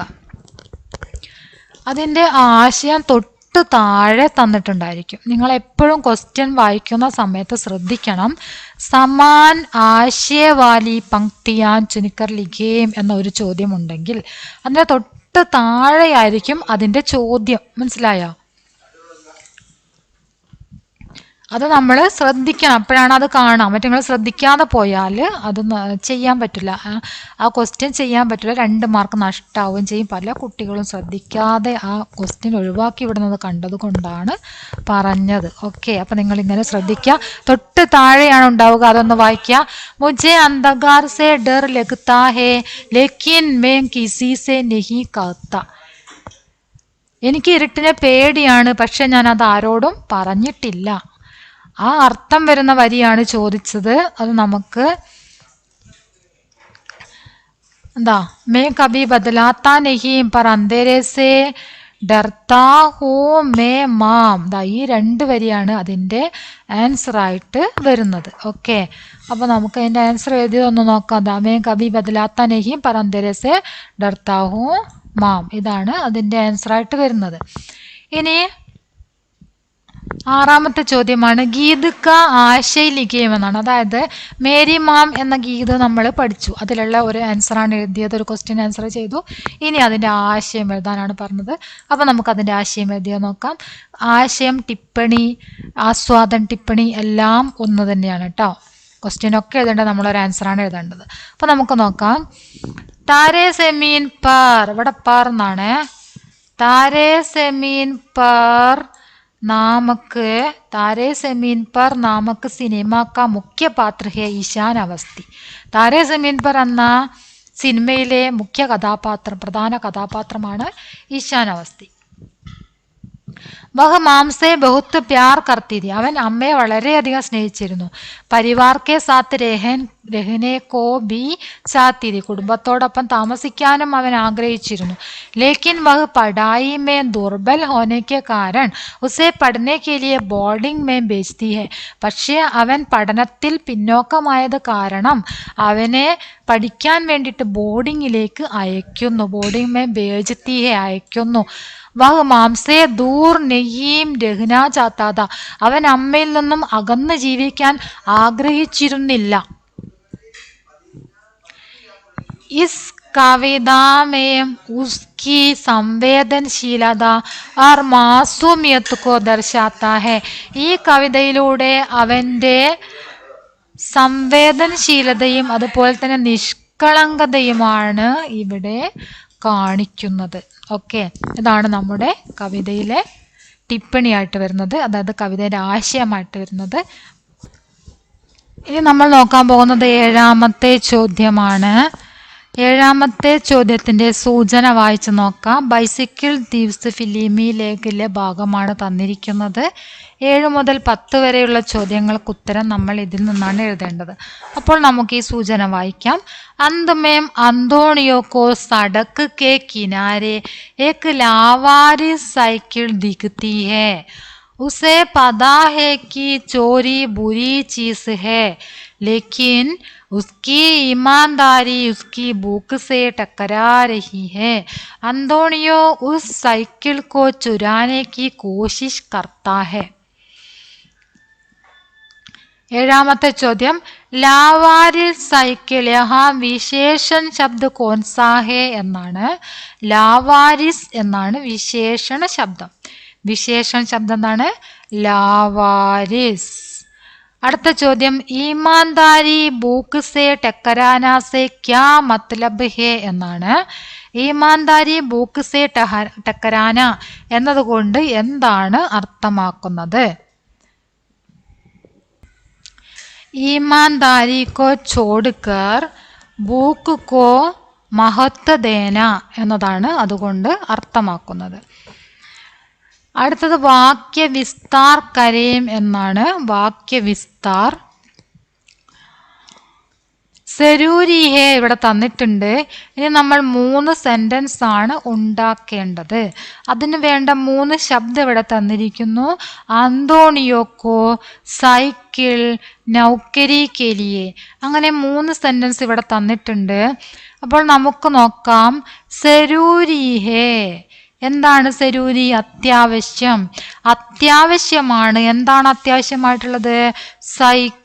അതിൻ്റെ ആശയം തൊട്ട് താഴെ തന്നിട്ടുണ്ടായിരിക്കും. നിങ്ങൾ എപ്പോഴും ക്വസ്റ്റ്യൻ വായിക്കുന്ന സമയത്ത് ശ്രദ്ധിക്കണം. സമാൻ ആശയവാലി പങ്ക്തിയാൻ ചുനിക്കർ ലിഖേം എന്ന ഒരു ചോദ്യം ഉണ്ടെങ്കിൽ അതിൻ്റെ തൊട്ട് താഴെയായിരിക്കും അതിൻ്റെ ചോദ്യം. മനസ്സിലായോ? അത് നമ്മൾ ശ്രദ്ധിക്കണം, അപ്പോഴാണ് അത് കാണാം. മറ്റേ നിങ്ങൾ ശ്രദ്ധിക്കാതെ പോയാൽ അത് ചെയ്യാൻ പറ്റില്ല, ആ ക്വസ്റ്റ്യൻ ചെയ്യാൻ പറ്റില്ല, 2 മാർക്ക് നഷ്ടമാവുകയും ചെയ്യും. പല കുട്ടികളും ശ്രദ്ധിക്കാതെ ആ ക്വസ്റ്റ്യൻ ഒഴിവാക്കി വിടുന്നത് കണ്ടത് കൊണ്ടാണ് പറഞ്ഞത്. ഓക്കെ, അപ്പം നിങ്ങളിങ്ങനെ ശ്രദ്ധിക്കുക. തൊട്ട് താഴെയാണ് ഉണ്ടാവുക, അതൊന്ന് വായിക്കുക. മുझे अंधकार से डर लगता है लेकिन मैं किसी से नहीं कहता. എനിക്ക് ഇരുട്ടിനെ പേടിയാണ്, പക്ഷെ ഞാൻ അത് ആരോടും പറഞ്ഞിട്ടില്ല. ആ അർത്ഥം വരുന്ന വരിയാണ് ചോദിച്ചത്. അത് നമുക്ക് എന്താ? May Kabhi ബദലാത്താ നഹീ per അന്ധേരെ say ഡർത്താ who may മാം. ഈ 2 വരിയാണ് അതിൻ്റെ ആൻസർ ആയിട്ട് വരുന്നത്. ഓക്കെ, അപ്പോൾ നമുക്ക് അതിൻ്റെ ആൻസർ എഴുതിയതൊന്ന് നോക്കാം. May Kabhi ബദലാത്താ നഹീ per അന്ധേരെ say ഡർത്താ who മാം, ഇതാണ് അതിൻ്റെ ആൻസർ ആയിട്ട് വരുന്നത്. ഇനി 6ാമത്തെ ചോദ്യമാണ്. ഗീത് കാ ആശയ് ലിഖേം എന്നാണ്. അതായത് മേരി മാം എന്ന ഗീത് നമ്മൾ പഠിച്ചു, അതിലുള്ള ഒരു ആൻസറാണ് എഴുതിയത്, ഒരു ക്വസ്റ്റ്യൻ ആൻസർ ചെയ്തു. ഇനി അതിൻ്റെ ആശയം എഴുതാനാണ് പറഞ്ഞത്. അപ്പോൾ നമുക്കതിൻ്റെ ആശയം എഴുതിയാൽ നോക്കാം. ആശയം, ടിപ്പണി, ആസ്വാദൻ, ടിപ്പണി എല്ലാം ഒന്ന് തന്നെയാണ് കേട്ടോ. ക്വസ്റ്റ്യനൊക്കെ എഴുതേണ്ടത് നമ്മളൊരു ആൻസറാണ് എഴുതേണ്ടത്. അപ്പോൾ നമുക്ക് നോക്കാം. താരേ സെമീൻ പർ, ഇവിടെ പർ എന്നാണ്. താരേ സെമീൻ പർ നാമക്ക്, താരേ സെമീൻ പർ നാമക്ക് സിനിമ കാ മുഖ്യ പാത്ര ഹേ ഈശാൻ അവസ്ഥി. താരേ സെമീൻ പർ എന്ന സിനിമയിലെ മുഖ്യ കഥാപാത്രം, പ്രധാന കഥാപാത്രമാണ് ഈശാൻ അവസ്ഥി. വഹ് മാംസെ ബഹുത്ത് പ്യാർ കർത്തി थी. അവൻ അമ്മയെ വളരെയധികം സ്നേഹിച്ചിരുന്നു. പരിവാർ കെ സാത്ത് രഹനെ കോ ബി ചാത്തി थी. കുടുംബത്തോടൊപ്പം താമസിക്കാനും അവൻ ആഗ്രഹിച്ചിരുന്നു. ലേക്കിൻ വഹ് പഠായി may ദുർബൽ ഹോനെ K കാരൺ ഉസെ പഠനെ K ലിയെ boarding may ഭേജ്തി ഹെ. പക്ഷേ അവൻ പഠനത്തിൽ പിന്നോക്കമായത് കാരണം അവനെ പഠിക്കാൻ വേണ്ടിയിട്ട് ബോർഡിങ്ങിലേക്ക് അയക്കുന്നു. ബോർഡിംഗ് മേ ഭേജ്തി ഹെ, അയക്കുന്നു. വഹ് മാംസേ ദൂർ നെയ്യും രഹ്ന ചാത്താത. അവൻ അമ്മയിൽ നിന്നും അകന്ന് ജീവിക്കാൻ ആഗ്രഹിച്ചിരുന്നില്ല. ഇസ് കവിതാ മേ ഉസ്കി സംവേദനശീലത और मासूमियत को दर्शाता है. ഈ കവിതയിലൂടെ അവൻ്റെ സംവേദനശീലതയും അതുപോലെ തന്നെ നിഷ്കളങ്കതയുമാണ് ഇവിടെ കാണിക്കുന്നത്. ഓക്കെ, ഇതാണ് നമ്മുടെ കവിതയിലെ ടിപ്പണിയായിട്ട് വരുന്നത്, അതായത് കവിതയുടെ ആശയമായിട്ട് വരുന്നത്. ഇനി നമ്മൾ നോക്കാൻ പോകുന്നത് 7ാമത്തെ ചോദ്യമാണ്. ഏഴാമത്തെ ചോദ്യത്തിന്റെ സൂചന വായിച്ചു നോക്കാം. ബൈസിക്കിൾ തീവ്സ് ഫിലിമി ലേഖിലെ ഭാഗമാണ് തന്നിരിക്കുന്നത്. 7 മുതൽ 10 വരെയുള്ള ചോദ്യങ്ങൾക്ക് ഉത്തരം നമ്മൾ ഇതിൽ നിന്നാണ് എഴുതേണ്ടത്. അപ്പോൾ നമുക്ക് ഈ സൂചന വായിക്കാം. अंत में अंतोनियो को सड़क के किनारे एक लावारिस साइकिल दिखती है. उसे पता है कि चोरी बुरी चीज है, लेकिन उसकी ईमानदारी उसकी भूख से टकरा रही है. अंतोनियो उस साइकिल को चुराने की कोशिश करता है. ഏഴാമത്തെ ചോദ്യം ലാവാരിസ് സൈക്കിൾ യഹാ വിശേഷൺ ശബ്ദ കോൻസാ ഹേ എന്നാണ്. ലാവാരിസ് എന്നാണ് വിശേഷണ ശബ്ദം. വിശേഷണ ശബ്ദം എന്താണ്? ലാവാരിസ്. അടുത്ത ചോദ്യം ഈമാൻദാരി ബൂക്ക് സേ ടക്കരാന സേ ക്യാ മത്ലബ് ഹേ എന്നാണ്. ഈമാൻദാരി ബൂക്ക് സേ ടക്കരാന എന്നതുകൊണ്ട് എന്താണ് അർത്ഥമാക്കുന്നത്? ईमानदारी को छोड़कर भूख को महत्व देना എന്നതാണ് അതുകൊണ്ട് അർത്ഥമാക്കുന്നത്. അടുത്തത് വാക്യവിസ്താർ കരേം എന്നാണ്. വാക്യവിസ്താർ സെരൂരി ഹേ ഇവിടെ തന്നിട്ടുണ്ട്. ഇനി നമ്മൾ 3 സെന്റൻസ് ആണ് ഉണ്ടാക്കേണ്ടത്. അതിന് വേണ്ട 3 ശബ്ദം ഇവിടെ തന്നിരിക്കുന്നു. അന്തോണിയോക്കോ സൈക്കിൾ നൗക്കരി കെലിയെ, അങ്ങനെ 3 സെന്റൻസ് ഇവിടെ തന്നിട്ടുണ്ട്. അപ്പോൾ നമുക്ക് നോക്കാം. സെരൂരി ഹേ എന്താണ്? സെരൂരി അത്യാവശ്യം. അത്യാവശ്യമാണ്. എന്താണ് അത്യാവശ്യമായിട്ടുള്ളത്? സൈക്കിൾ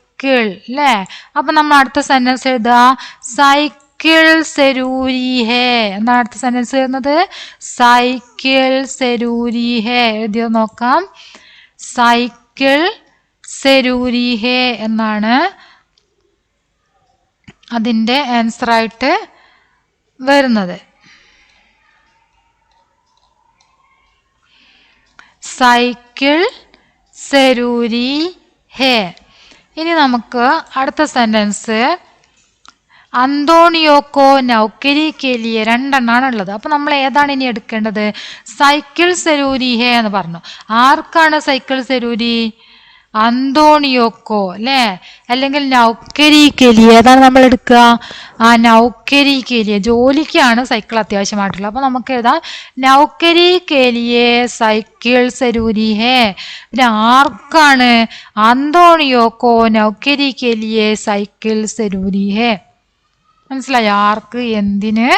അല്ലേ? അപ്പൊ നമ്മൾ അടുത്ത സെന്റൻസ് എഴുതുക. സൈക്കിൾ സെരൂരി ഹേ. എന്താണ് അടുത്ത സെന്റൻസ് വരുന്നത്? സൈക്കിൾ സെരൂരി ഹേ. എഴുതിയോ നോക്കാം. സൈക്കിൾ സെരൂരി ഹേ എന്നാണ് അതിന്റെ ആൻസർ ആയിട്ട് വരുന്നത്. സൈക്കിൾ സെരൂരി ഹേ. ഇനി നമുക്ക് അടുത്ത സെന്റൻസ് അന്തോണിയോക്കോ നൗക്കരി കെലിയെ, 2 എണ്ണാണ് ഉള്ളത്. അപ്പൊ നമ്മൾ ഏതാണ് ഇനി എടുക്കേണ്ടത്? സൈക്കിൾ സെരൂരി ഹേ എന്ന് പറഞ്ഞു. ആർക്കാണ് സൈക്കിൾ സെരൂരി? അന്തോണിയോക്കോ അല്ലേ? അല്ലെങ്കിൽ നൗക്കരി കെലിയെ, ഏതാണ് നമ്മൾ എടുക്കുക? ആ നൗക്കരി കെലിയെ, ജോലിക്കാണ് സൈക്കിൾ അത്യാവശ്യമായിട്ടുള്ളത്. അപ്പൊ നമുക്ക് എഴുതാം നൗക്കരി കെലിയെ സൈക്കിൾ സെരൂരി ഹേ. പിന്നെ ആർക്കാണ്? അന്തോണിയോക്കോ നൗക്കരി കെലിയെ സൈക്കിൾ സെരൂരി ഹേ. മനസ്സിലായോ? ആർക്ക്, എന്തിന്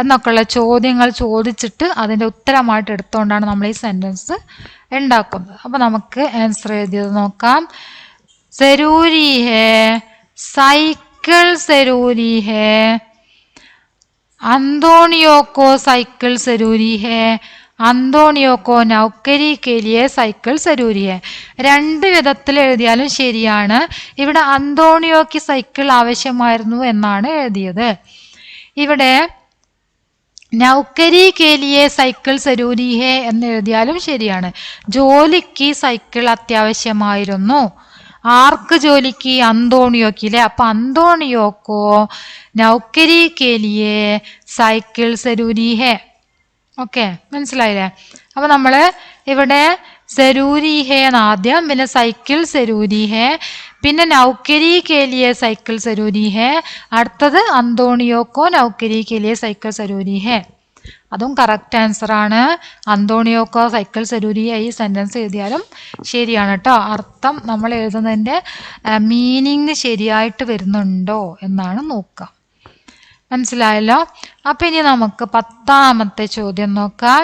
എന്നൊക്കെയുള്ള ചോദ്യങ്ങൾ ചോദിച്ചിട്ട് അതിന്റെ ഉത്തരമായിട്ട് എടുത്തുകൊണ്ടാണ് നമ്മൾ ഈ സെന്റൻസ് ഉണ്ടാക്കുന്നത്. അപ്പൊ നമുക്ക് ആൻസർ എഴുതിയത് നോക്കാം. സെരൂരി ഹേ, സൈക്കിൾ സെരൂരി ഹേ, അന്തോണിയോക്കോ സൈക്കിൾ സെരൂരി ഹേ, അന്തോണിയോക്കോ നൗക്കരി കെലിയെ സൈക്കിൾ സെരൂരി ഹേ. 2 വിധത്തിൽ എഴുതിയാലും ശരിയാണ്. ഇവിടെ അന്തോണിയോക്ക് സൈക്കിൾ ആവശ്യമായിരുന്നു എന്നാണ് എഴുതിയത്. ഇവിടെ നൗക്കരി കെലിയെ സൈക്കിൾ സെരൂരി ഹേ എന്ന് എഴുതിയാലും ശരിയാണ്. ജോലിക്ക് സൈക്കിൾ അത്യാവശ്യമായിരുന്നു. ആർക്ക് ജോലിക്ക്? അന്തോണിയോക്കില്ലേ? അപ്പൊ അന്തോണിയോക്കോ നൗക്കരി കെലിയെ സൈക്കിൾ സെരൂരി ഹേ. ഓക്കെ, മനസ്സിലായില്ലേ? അപ്പൊ നമ്മള് ഇവിടെ സെരൂരി ഹേ ആദ്യം, പിന്നെ സൈക്കിൾ സെരൂരി ഹേ, പിന്നെ നൗക്കരി കെലിയെ സൈക്കിൾ സെരൂരി ഹേ, അടുത്തത് അന്തോണിയോക്കോ നൗക്കരി കെലിയെ സൈക്കിൾ സെരൂരി ഹേ. അതും കറക്റ്റ് ആൻസർ ആണ്. അന്തോണിയോക്കോ സൈക്കിൾ സെരൂരി ഹേ ഈ സെന്റൻസ് എഴുതിയാലും ശരിയാണ് കേട്ടോ. അർത്ഥം നമ്മൾ എഴുതുന്നതിന്റെ മീനിങ് ശരിയായിട്ട് വരുന്നുണ്ടോ എന്നാണ് നോക്കുക. മനസ്സിലായല്ലോ? അപ്പൊ ഇനി നമുക്ക് 10ാമത്തെ ചോദ്യം നോക്കാം.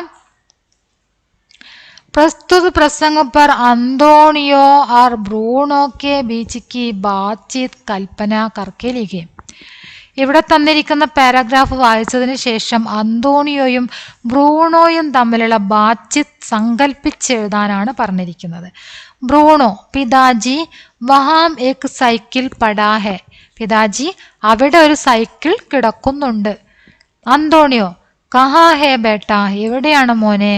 प्रस्तुत प्रसंग पर अंतोनियो और ब्रूनो के बीच की बातचीत कल्पना करके लिखे. ഇവിടെ തന്നിരിക്കുന്ന പാരഗ്രാഫ് വായിച്ചതിന് ശേഷം അന്തോണിയോയും ബ്രൂണോയും തമ്മിലുള്ള ബാത്ചീത് സങ്കല്പിച്ചെഴുതാനാണ് പറഞ്ഞിരിക്കുന്നത്. ബ്രൂണോ, പിതാജി വഹാം ഏക് സൈക്കിൾ പടാ ഹെ. പിതാജി, അവിടെ ഒരു സൈക്കിൾ കിടക്കുന്നുണ്ട്. അന്തോണിയോ, കഹാ ഹേ ബേട്ട, എവിടെയാണ് മോനെ?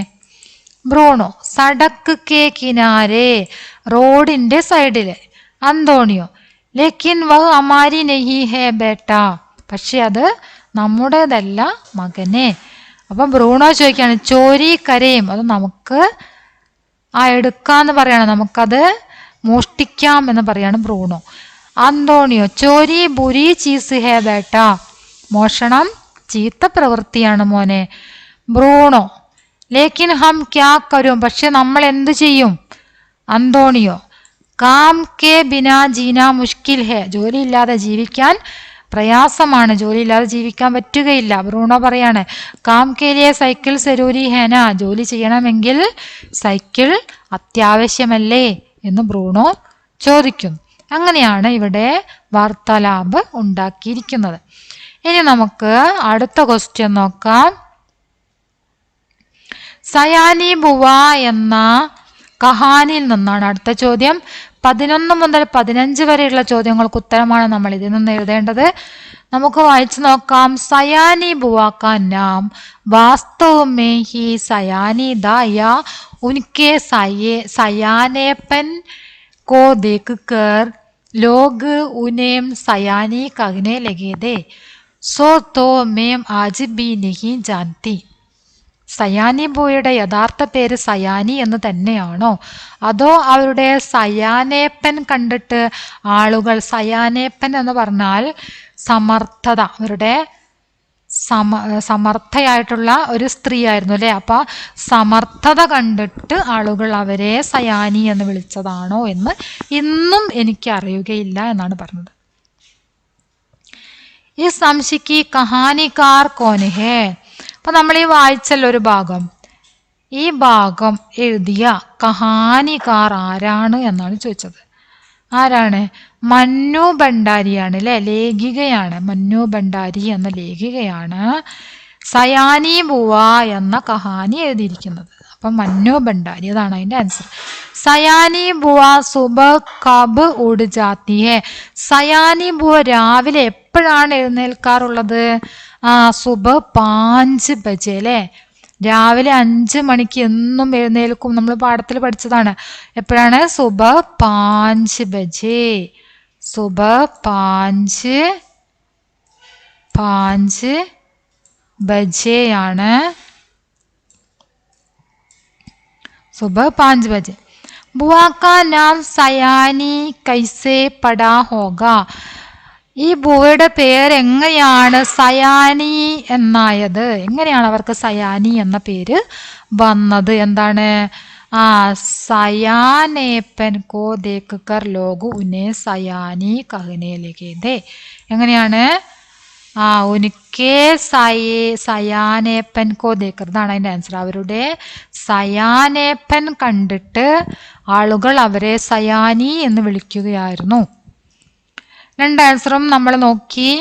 ബ്രൂണോ, സടക്ക് കെ കിനാരെ, റോഡിന്റെ സൈഡില്. അന്തോണിയോ, ലേക്കിൻ വഹ് അമാരി നഹി ഹേ ബേട്ട, പക്ഷെ അത് നമ്മുടേതല്ല മകനെ. അപ്പം ബ്രൂണോ ചോദിക്കുകയാണ് ചോരി കരയും, അത് നമുക്ക് എടുക്കാന്ന് പറയാണ്, നമുക്കത് മോഷ്ടിക്കാം എന്ന് പറയാണ് ബ്രൂണോ. അന്തോണിയോ ചോരി ബുരി ചീസ് ഹേ ബേട്ട, മോഷണം ചീത്ത പ്രവൃത്തിയാണ് മോനെ. ബ്രൂണോ ലേക്കിൻ ഹം ക്യാ കരും, പക്ഷെ നമ്മൾ എന്ത് ചെയ്യും? അന്തോണിയോ കാം കെ ബിനാ ജീന മുഷ്കിൽ ഹേ, ജോലിയില്ലാതെ ജീവിക്കാൻ പ്രയാസമാണ്, ജോലിയില്ലാതെ ജീവിക്കാൻ പറ്റുകയില്ല. ബ്രൂണോ പറയാണ് കാം കേലിയെ സൈക്കിൾ സെരൂരി ഹേന, ജോലി ചെയ്യണമെങ്കിൽ സൈക്കിൾ അത്യാവശ്യമല്ലേ എന്ന് ബ്രൂണോ ചോദിക്കും. അങ്ങനെയാണ് ഇവിടെ വാർത്താലാപ് ഉണ്ടാക്കിയിരിക്കുന്നത്. ഇനി നമുക്ക് അടുത്ത ക്വസ്റ്റ്യൻ നോക്കാം. സയാനി ബുവ എന്ന കഹാനിയിൽ നിന്നാണ് അടുത്ത ചോദ്യം. 11 മുതൽ 15 വരെയുള്ള ചോദ്യങ്ങൾക്ക് ഉത്തരമാണ് നമ്മൾ ഇതിൽ നിന്ന് എഴുതേണ്ടത്. നമുക്ക് വായിച്ചു നോക്കാം. സയാനി ബുവ കാ നാം വാസ്തവ് മേ ഹി സയാനി ദാ യാ ഉൻകെ സയാനേപ്പൻ को देखकर लोग उन्हें सयानी कहने लगे थे, सो तो मैं आज भी नहीं जानती. സയാനി ബോയുടെ യഥാർത്ഥ പേര് സയാനി എന്ന് തന്നെയാണോ, അതോ അവരുടെ സയാനേപ്പൻ കണ്ടിട്ട് ആളുകൾ, സയാനേപ്പൻ എന്ന് പറഞ്ഞാൽ സമർത്ഥത, അവരുടെ സമർത്ഥയായിട്ടുള്ള ഒരു സ്ത്രീ ആയിരുന്നു അല്ലെ, അപ്പൊ സമർത്ഥത കണ്ടിട്ട് ആളുകൾ അവരെ സയാനി എന്ന് വിളിച്ചതാണോ എന്ന് ഇന്നും എനിക്ക് അറിയുകയില്ല എന്നാണ് പറഞ്ഞത്. ഈ സംശയ്ക്ക് കഹാനിക്കാർ കോൻ ഹേ, അപ്പൊ നമ്മൾ ഈ വായിച്ചല്ലോ ഒരു ഭാഗം, ഈ ഭാഗം എഴുതിയ കഹാനിക്കാർ ആരാണ് എന്നാണ് ചോദിച്ചത്. ആരാണ്? മന്നു ഭണ്ഡാരിയാണ് അല്ലെ, ലേഖികയാണ്. മന്നു ഭണ്ഡാരി എന്ന ലേഖികയാണ് സയാനി ബുവ എന്ന കഹാനി എഴുതിയിരിക്കുന്നത്. അപ്പൊ മന്നു ഭണ്ഡാരി, അതാണ് അതിന്റെ ആൻസർ. സയാനി ബുവ സുബ കബ് ഉഡ് ജാത്തി ഹേ, സയാനി ബുവ രാവിലെ എപ്പോഴാണ് എഴുന്നേൽക്കാറുള്ളത്? സുബ 5 ബജെ അല്ലെ, രാവിലെ 5 മണിക്ക് എന്നും എഴുന്നേൽക്കും. നമ്മൾ പാഠത്തിൽ പഠിച്ചതാണ്. എപ്പോഴാണ്? സുബ 5 ബജെ, സുബ 5 ബജെയാണ്, സുബ 5 ബജെ. बुआ का नाम സയാനി കൈസെ പടാ ഹോഗ, ഈ ബുവയുടെ പേര് എങ്ങനെയാണ് സയാനി എന്നായത്? എങ്ങനെയാണ് അവർക്ക് സയാനി എന്ന പേര് വന്നത്? എന്താണ്? സയാനേപ്പൻ കോ ദേക്കർ ലോഗ് ഉന്നെ സയാനി കഹനെ ലഗേ थे. എങ്ങനെയാണ്? ഉനിക്കെ സയാനേപ്പൻ കോ ദേക്കർ, ഇതാണ് അതിന്റെ ആൻസർ. അവരുടെ സയാനേപ്പൻ കണ്ടിട്ട് ആളുകൾ അവരെ സയാനി എന്ന് വിളിക്കുകയായിരുന്നു. 2 ആൻസറും നമ്മൾ നോക്കി.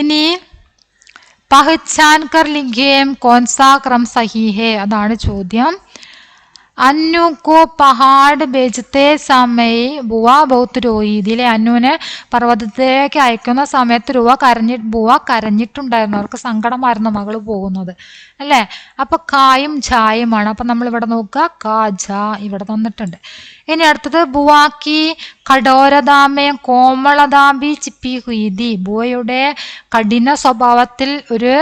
ഇനി പഹ്ചാൻ കർ ലിഖേം കോൻസാ ക്രം സഹി ഹേ, അതാണ് ചോദ്യം. അന്നു കോ പഹാഡ് ബേജത്തെ സമയ ബുവ ബഹുത്ത് രോയി, ഇതിലെ അന്നുവിനെ പർവ്വതത്തിലേക്ക് അയക്കുന്ന സമയത്ത് ബുവ കരഞ്ഞിട്ടുണ്ടായിരുന്നു. അവർക്ക് സങ്കടമായിരുന്നു മകള് പോകുന്നത് അല്ലേ. അപ്പൊ കായും ഛായുമാണ്. അപ്പൊ നമ്മൾ ഇവിടെ നോക്കുക, കാ ഝ ഇവിടെ തന്നിട്ടുണ്ട്. ഇനി അടുത്തത് ബുവാക്കി കഠോരതാമേ കോമളതാമ്പി ചിപ്പി ഹുയിദി, ബുവയുടെ കഠിന സ്വഭാവത്തിൽ ഒരു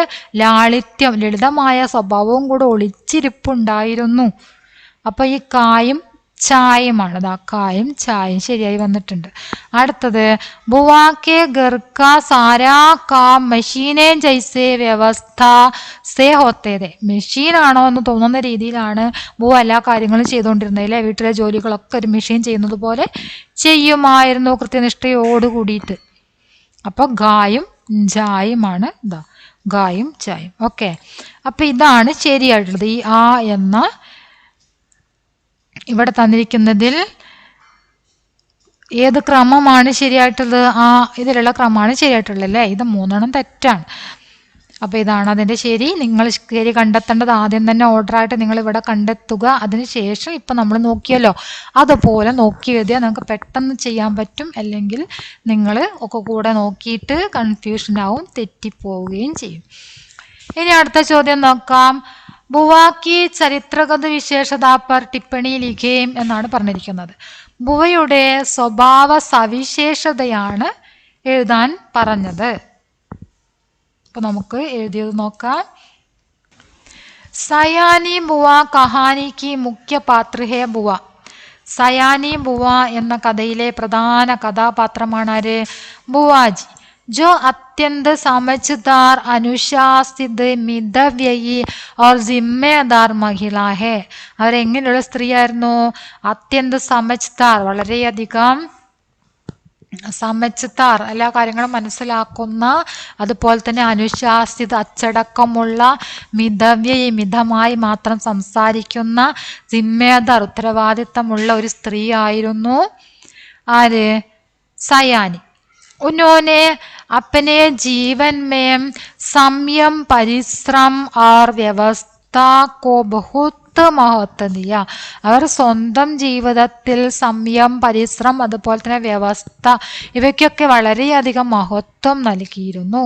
ലാളിത്യം, ലളിതമായ സ്വഭാവവും കൂടെ ഒളിച്ചിരിപ്പുണ്ടായിരുന്നു. അപ്പൊ ഈ കായും ചായയുമാണ്, അതാ കായും ചായയും ശരിയായി വന്നിട്ടുണ്ട്. അടുത്തത് ബുവാക്കെ ഗർക്ക സാരാ കാ മഷീനെ ജൈസെ വ്യവസ്ഥ സേ ഹോത്തേതെ, മെഷീനാണോ എന്ന് തോന്നുന്ന രീതിയിലാണ് ബുവ എല്ലാ കാര്യങ്ങളും ചെയ്തുകൊണ്ടിരുന്നത് അല്ലേ. വീട്ടിലെ ജോലികളൊക്കെ ഒരു മെഷീൻ ചെയ്യുന്നത് പോലെ ചെയ്യുമായിരുന്നു, കൃത്യനിഷ്ഠയോട് കൂടിയിട്ട്. അപ്പൊ ഗായും ചായയുമാണ്, ഇതാ ഗായും ചായയും. ഓക്കെ, അപ്പൊ ഇതാണ് ശരിയായിട്ടുള്ളത്. ഈ ആ എന്ന ഇവിടെ തന്നിരിക്കുന്നതിൽ ഏത് ക്രമമാണ് ശരിയായിട്ടുള്ളത്? ഇതിലുള്ള ക്രമമാണ് ശരിയായിട്ടുള്ളത് അല്ലേ. ഇത് 3 തെറ്റാണ്. അപ്പൊ ഇതാണ് അതിന്റെ ശരി. നിങ്ങൾ ശരി കണ്ടെത്തേണ്ടത് ആദ്യം തന്നെ ഓർഡറായിട്ട് നിങ്ങൾ ഇവിടെ കണ്ടെത്തുക. അതിനുശേഷം ഇപ്പൊ നമ്മൾ നോക്കിയല്ലോ അതുപോലെ നോക്കി എഴുതിയാൽ നിങ്ങൾക്ക് പെട്ടെന്ന് ചെയ്യാൻ പറ്റും. അല്ലെങ്കിൽ നിങ്ങൾ ഒക്കെ കൂടെ നോക്കിയിട്ട് കൺഫ്യൂഷൻ ആവും, തെറ്റിപ്പോവുകയും ചെയ്യും. ഇനി അടുത്ത ചോദ്യം നോക്കാം. ബുവാക്കി ചരിത്രഗത വിശേഷത പർ ടിപ്പണി ലിഖേം എന്നാണ് പറഞ്ഞിരിക്കുന്നത്. ബുവയുടെ സ്വഭാവ സവിശേഷതയാണ് എഴുതാൻ പറഞ്ഞത്. അപ്പൊ നമുക്ക് എഴുതിയത് നോക്കാം. സയാനി ബുവ കഹാനി കി മുഖ്യ പാത്ര ഹേ ബുവ. സയാനി ബുവ എന്ന കഥയിലെ പ്രധാന കഥാപാത്രമാണ് ആര്? ബുവാജി. जो अत्यंत समझदार, अनुशासित, മിതവ്യയി और जिम्मेदार महिला है. അവരെങ്ങനെയുള്ള സ്ത്രീയായിരുന്നു? അത്യന്ത സമജ്ദാർ, വളരെയധികം സമജ്ദാർ, എല്ലാ കാര്യങ്ങളും മനസ്സിലാക്കുന്ന, അതുപോലെ തന്നെ അനുശാസിത, അച്ചടക്കമുള്ള, മിതവ്യയി, മിതമായി മാത്രം സംസാരിക്കുന്ന, ജിമ്മേദാർ, ഉത്തരവാദിത്തമുള്ള ഒരു സ്ത്രീ ആയിരുന്നു ആര്? സയാനി. उन्होंने अपने जीवन में संयम, परिश्रम और व्यवस्था को बहुत महत्व दिया. അവർ സ്വന്തം ജീവിതത്തിൽ സംയം, പരിശ്രമം, അതുപോലെ തന്നെ വ്യവസ്ഥ, ഇവയ്ക്കൊക്കെ വളരെയധികം മഹത്വം നൽകിയിരുന്നു.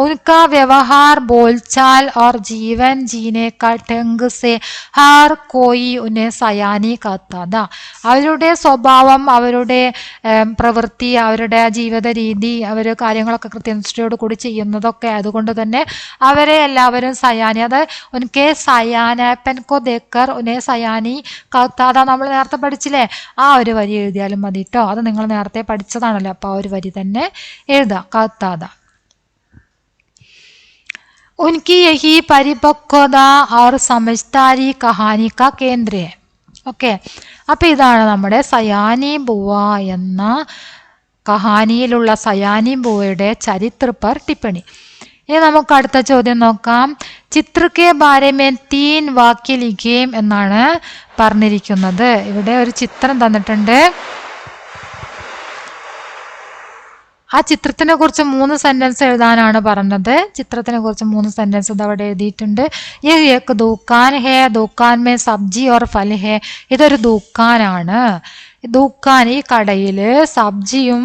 उनका व्यवहार, बोलचाल और जीवन जीने का ढंग से हर कोई उन्हें सयानी कहता था. അവരുടെ സ്വഭാവം, അവരുടെ പ്രവൃത്തി, അവരുടെ ജീവിത രീതി, അവർ കാര്യങ്ങളൊക്കെ കൃത്യനിഷ്ഠയോട് കൂടി ചെയ്യുന്നതൊക്കെ അതുകൊണ്ട് തന്നെ അവരെ എല്ലാവരും സയാനി, അത് ഉനക്കെ സയാനപ്പൻ കോ ദേക്കർ ഉന്നെ സയാനി കത്താത, നമ്മൾ നേരത്തെ പഠിച്ചില്ലേ, ആ ഒരു വരി എഴുതിയാലും മതി കേട്ടോ. അത് നിങ്ങൾ നേരത്തെ പഠിച്ചതാണല്ലോ, അപ്പൊ ആ ഒരു വരി തന്നെ എഴുതാം, കത്താത. उनकी यही परिपक्वता और समझदारी कहानी का केंद्र है. ഓക്കെ, അപ്പൊ ഇതാണ് നമ്മുടെ സയാനി ബുവ എന്ന കഹാനിയിലുള്ള സയാനി ബുവയുടെ ചരിത്ര പർ ടിപ്പണി. ഇനി നമുക്ക് അടുത്ത ചോദ്യം നോക്കാം. ചിത്രക്കെ ബാരമേ തീൻ വാക്യ ലിഖേം എന്നാണ് പറഞ്ഞിരിക്കുന്നത്. ഇവിടെ ഒരു ചിത്രം തന്നിട്ടുണ്ട്. ആ ചിത്രത്തിനെ കുറിച്ച് 3 സെന്റൻസ് എഴുതാനാണ് പറഞ്ഞത്. ചിത്രത്തിനെ കുറിച്ച് 3 സെന്റൻസ് ഇത് അവിടെ എഴുതിയിട്ടുണ്ട്. ഏക് ദുക്കാൻ ഹേ, ദുക്കാൻ മേ സബ്ജി ഓർ ഫൽ ഹേ. ഇതൊരു ദുക്കാനാണ്. ദുക്കാൻ, ഈ കടയില് സബ്ജിയും,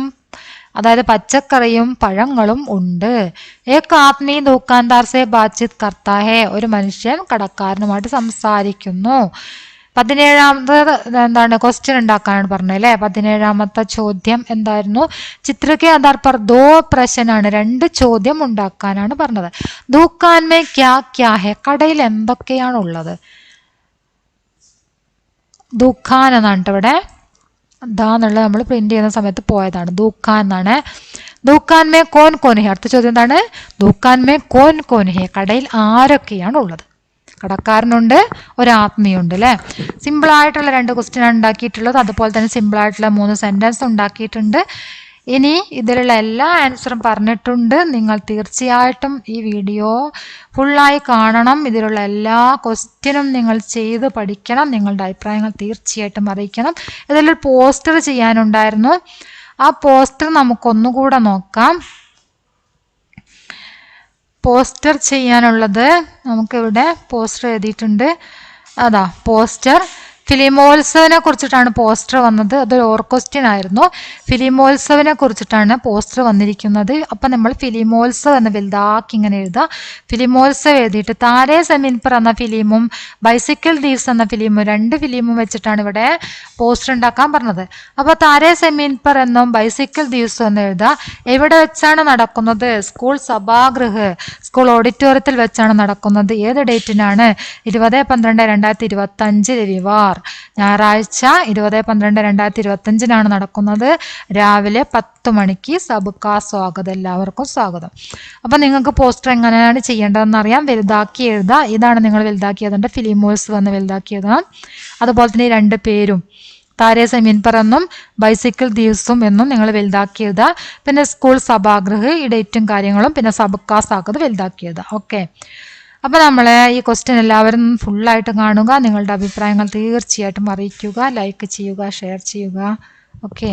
അതായത് പച്ചക്കറിയും പഴങ്ങളും ഉണ്ട്. ഏക് ആദ്മി ദുക്കാൻദാർ സെ ബാത്ചീത് കർത്താ ഹേ. ഒരു മനുഷ്യൻ കടക്കാരനുമായിട്ട് സംസാരിക്കുന്നു. 17ാമത്തെ എന്താണ്? ക്വസ്റ്റ്യൻ ഉണ്ടാക്കാനാണ് പറഞ്ഞത് അല്ലേ? 17ാമത്തെ ചോദ്യം എന്തായിരുന്നു? ചിത്രക്കെ ആധാർ പർ ദോ പ്രശ്നാണ്, 2 ചോദ്യം ഉണ്ടാക്കാനാണ് പറഞ്ഞത്. ദുക്കാൻ മേ ക്യാ ക്യാ ഹേ, കടയിൽ എന്തൊക്കെയാണ് ഉള്ളത്? ദുഖാൻ എന്നാണ് ഇവിടെ എന്നുള്ളത് നമ്മൾ പ്രിന്റ് ചെയ്യുന്ന സമയത്ത് പോയതാണ്. ദുഖാൻ എന്നാണ്. ദുക്കാൻ മേ കോൻ കോൻ ഹേ. അടുത്ത ചോദ്യം എന്താണ്? ദുക്കാൻ മേ കോൻ കോൻ ഹേ, കടയിൽ ആരൊക്കെയാണ് ഉള്ളത്? കടക്കാരനുണ്ട്, ഒരാത്മീയുണ്ട് അല്ലേ? സിമ്പിളായിട്ടുള്ള 2 ക്വസ്റ്റ്യൻ ആണ് ഉണ്ടാക്കിയിട്ടുള്ളത്. അതുപോലെ തന്നെ സിമ്പിളായിട്ടുള്ള 3 സെന്റൻസ് ഉണ്ടാക്കിയിട്ടുണ്ട്. ഇനി ഇതിലുള്ള എല്ലാ ആൻസറും പറഞ്ഞിട്ടുണ്ട്. നിങ്ങൾ തീർച്ചയായിട്ടും ഈ വീഡിയോ ഫുള്ളായി കാണണം. ഇതിലുള്ള എല്ലാ ക്വസ്റ്റ്യനും നിങ്ങൾ ചെയ്ത് പഠിക്കണം. നിങ്ങളുടെ അഭിപ്രായങ്ങൾ തീർച്ചയായിട്ടും അറിയിക്കണം. ഇതിലൊരു പോസ്റ്റർ ചെയ്യാനുണ്ടായിരുന്നു. ആ പോസ്റ്റർ നമുക്കൊന്നുകൂടെ നോക്കാം. പോസ്റ്റർ ചെയ്യാനുള്ളത് നമുക്കിവിടെ പോസ്റ്റർ എഴുതിയിട്ടുണ്ട്. അതാ പോസ്റ്റർ. ഫിലിമോത്സവനെ കുറിച്ചിട്ടാണ് പോസ്റ്റർ വന്നത്. അതൊരു ഓർ ക്വസ്റ്റ്യൻ ആയിരുന്നു. ഫിലിമോത്സവനെ കുറിച്ചിട്ടാണ് പോസ്റ്റർ വന്നിരിക്കുന്നത്. അപ്പം നമ്മൾ ഫിലിമോത്സവം എന്ന് വലുതാക്കി ഇങ്ങനെ എഴുതുക. ഫിലിമോത്സവം എഴുതിയിട്ട് താരേ സമീൻ പർ എന്ന ഫിലിമും ബൈസിക്കിൾ ദീവ്സ് എന്ന ഫിലിമും 2 ഫിലിമും വെച്ചിട്ടാണ് ഇവിടെ പോസ്റ്റർ ഉണ്ടാക്കാൻ പറഞ്ഞത്. അപ്പോൾ താരേ സമീൻ പർ എന്നും ബൈസിക്കിൾ ദീവ്സും എന്ന് എഴുതുക. എവിടെ വെച്ചാണ് നടക്കുന്നത്? സ്കൂൾ സഭാഗൃഹ്, സ്കൂൾ ഓഡിറ്റോറിയത്തിൽ വെച്ചാണ് നടക്കുന്നത്. ഏത് ഡേറ്റിനാണ്? 20/12/2025 രവിവാർ, ഞായറാഴ്ച 20/12/2025 നടക്കുന്നത്. രാവിലെ 10 മണിക്ക്. സബ്കാ സ്വാഗതം, എല്ലാവർക്കും സ്വാഗതം. അപ്പം നിങ്ങൾക്ക് പോസ്റ്റർ എങ്ങനെയാണ് ചെയ്യേണ്ടതെന്ന് അറിയാം. വലുതാക്കി എഴുതുക. ഇതാണ് നിങ്ങൾ വലുതാക്കി എഴുതേണ്ട. ഫിലിമോത്സവം എന്ന് വലുതാക്കി എഴുതണം. അതുപോലെ തന്നെ ഈ 2 പേരും താരേ സമീൻ പർ എന്നും ബൈസിക്കിൾ ദിവസും എന്നും നിങ്ങൾ വലുതാക്കി എഴുതുക. പിന്നെ സ്കൂൾ സഭാഗൃഹ്, ഈ ഡേറ്റും കാര്യങ്ങളും, പിന്നെ സബ്കാ സ്വാഗതം വലുതാക്കി എഴുതുക. ഓക്കെ, അപ്പോൾ നമ്മൾ ഈ ക്വസ്റ്റ്യൻ എല്ലാവരും ഫുള്ളായിട്ട് കാണുക. നിങ്ങളുടെ അഭിപ്രായങ്ങൾ തീർച്ചയായിട്ടും അറിയിക്കുക. ലൈക്ക് ചെയ്യുക, ഷെയർ ചെയ്യുക. ഓക്കെ.